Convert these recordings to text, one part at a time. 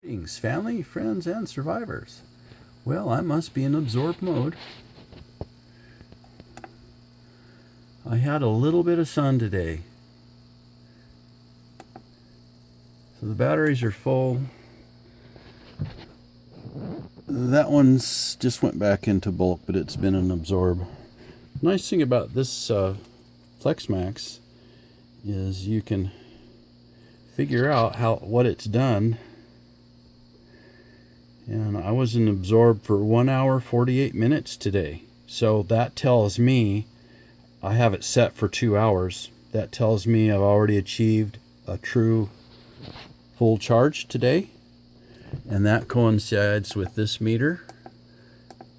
Greetings, family, friends, and survivors. Well, I must be in absorb mode. I had a little bit of sun today. So the batteries are full. That one's just went back into bulk, but it's been an absorb. Nice thing about this FlexMax is you can figure out what it's done. And I was in absorb for 1 hour 48 minutes today. So that tells me I have it set for 2 hours. That tells me I've already achieved a true full charge today. And that coincides with this meter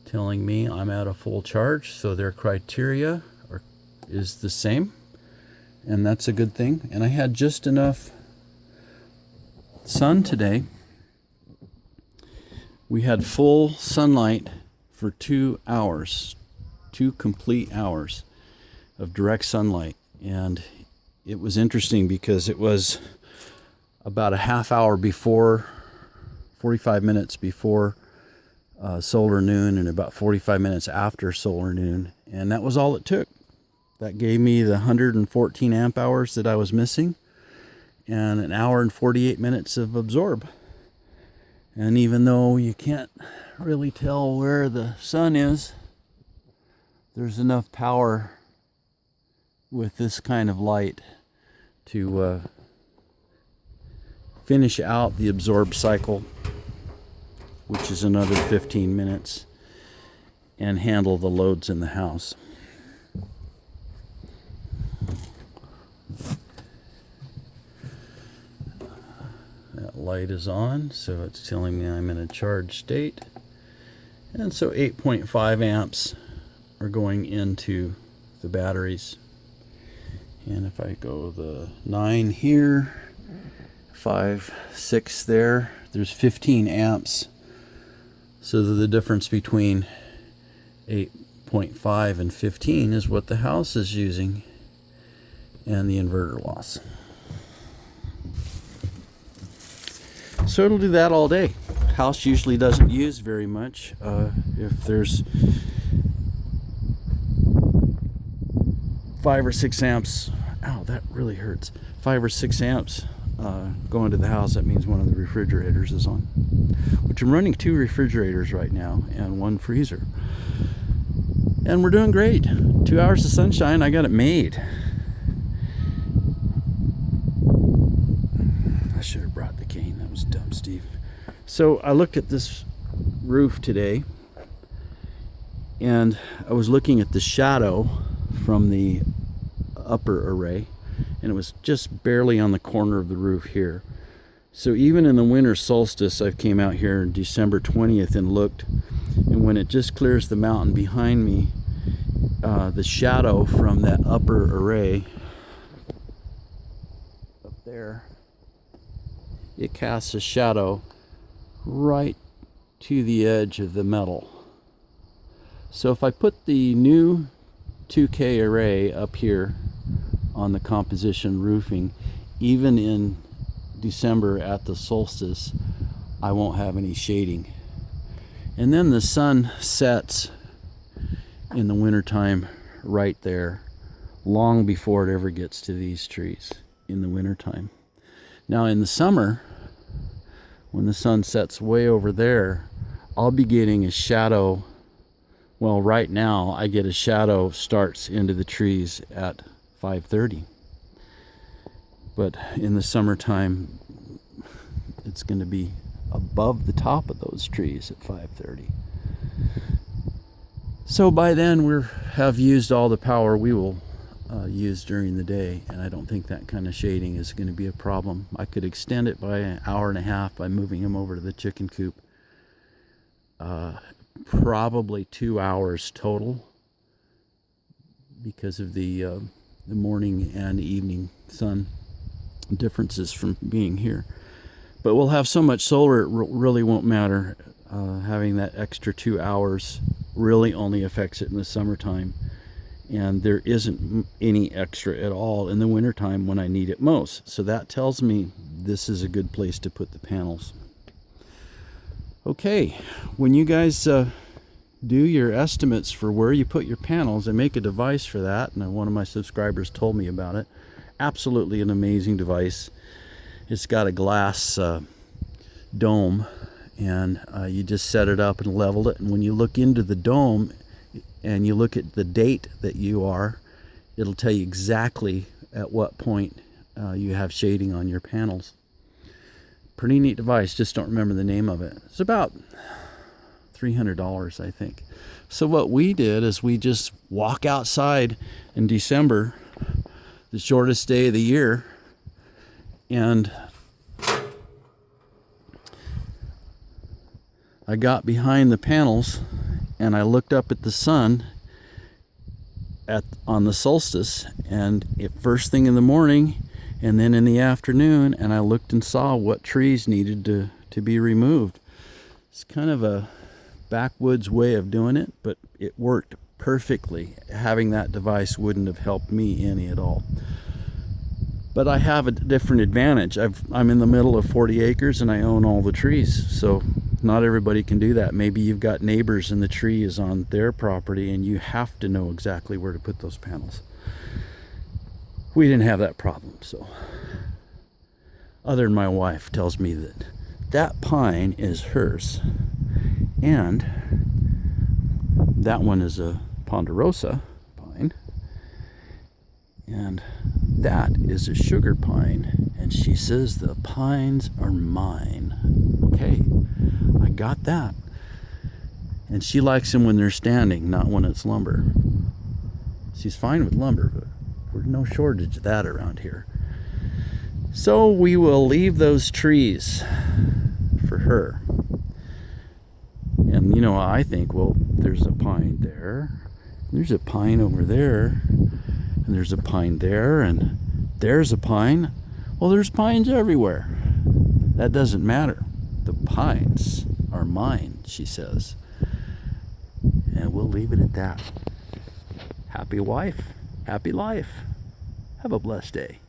telling me I'm at a full charge. So their criteria is the same. And that's a good thing. And I had just enough sun today. We had full sunlight for 2 hours, 2 complete hours of direct sunlight. And it was interesting because it was about a half hour before, 45 minutes before solar noon, and about 45 minutes after solar noon. And that was all it took. That gave me the 114 amp hours that I was missing and an hour and 48 minutes of absorb. And even though you can't really tell where the sun is, there's enough power with this kind of light to finish out the absorb cycle, which is another 15 minutes, and handle the loads in the house. That light is on, so it's telling me I'm in a charged state. And so 8.5 amps are going into the batteries. And if I go the 9 here, 5, 6 there, there's 15 amps. So the difference between 8.5 and 15 is what the house is using, and the inverter loss. So it'll do that all day. House usually doesn't use very much. If there's 5 or 6 amps, ow, that really hurts. 5 or 6 amps going to the house, that means one of the refrigerators is on. Which I'm running 2 refrigerators right now and 1 freezer. And we're doing great. 2 hours of sunshine, I got it made. I should have brought the cane. That was dumb, Steve. So I looked at this roof today, and I was looking at the shadow from the upper array, and it was just barely on the corner of the roof here. So even in the winter solstice, I came out here on December 20th and looked, and when it just clears the mountain behind me, the shadow from that upper array up there, it casts a shadow right to the edge of the metal. So if I put the new 2K array up here on the composition roofing, even in December at the solstice, I won't have any shading. And then the sun sets in the wintertime right there, long before it ever gets to these trees in the wintertime. Now in the summer, when the sun sets way over there, I'll be getting a shadow. Well, right now I get a shadow starts into the trees at 5:30. But in the summertime, it's going to be above the top of those trees at 5:30. So by then we have used all the power we will use during the day, and I don't think that kind of shading is going to be a problem. I could extend it by an hour and a half by moving him over to the chicken coop. Probably 2 hours total because of the morning and evening sun differences from being here. But we'll have so much solar, it really won't matter. Having that extra 2 hours really only affects it in the summertime, and there isn't any extra at all in the wintertime when I need it most. So that tells me this is a good place to put the panels. Okay, when you guys do your estimates for where you put your panels, I make a device for that, and one of my subscribers told me about it. Absolutely an amazing device. It's got a glass dome, and you just set it up and level it, and when you look into the dome and you look at the date that you are, it'll tell you exactly at what point you have shading on your panels. Pretty neat device, just don't remember the name of it. It's about $300, I think. So what we did is we just walk outside in December, the shortest day of the year, and I got behind the panels and I looked up at the sun on the solstice, and first thing in the morning and then in the afternoon, and I looked and saw what trees needed to be removed. It's kind of a backwoods way of doing it, but it worked perfectly. Having that device wouldn't have helped me any at all. But I have a different advantage. I'm in the middle of 40 acres and I own all the trees, so not everybody can do that. Maybe you've got neighbors and the tree is on their property and you have to know exactly where to put those panels. We didn't have that problem, so. Other than my wife tells me that that pine is hers, and that one is a ponderosa pine, and that is a sugar pine, and she says the pines are mine. Okay, I got that. And she likes them when they're standing, not when it's lumber. She's fine with lumber, but there's no shortage of that around here. So we will leave those trees for her. And you know, I think, well, there's a pine there, there's a pine over there, and there's a pine there, and there's a pine. Well, there's pines everywhere. That doesn't matter. The pines are mine, she says. And we'll leave it at that. Happy wife, happy life. Have a blessed day.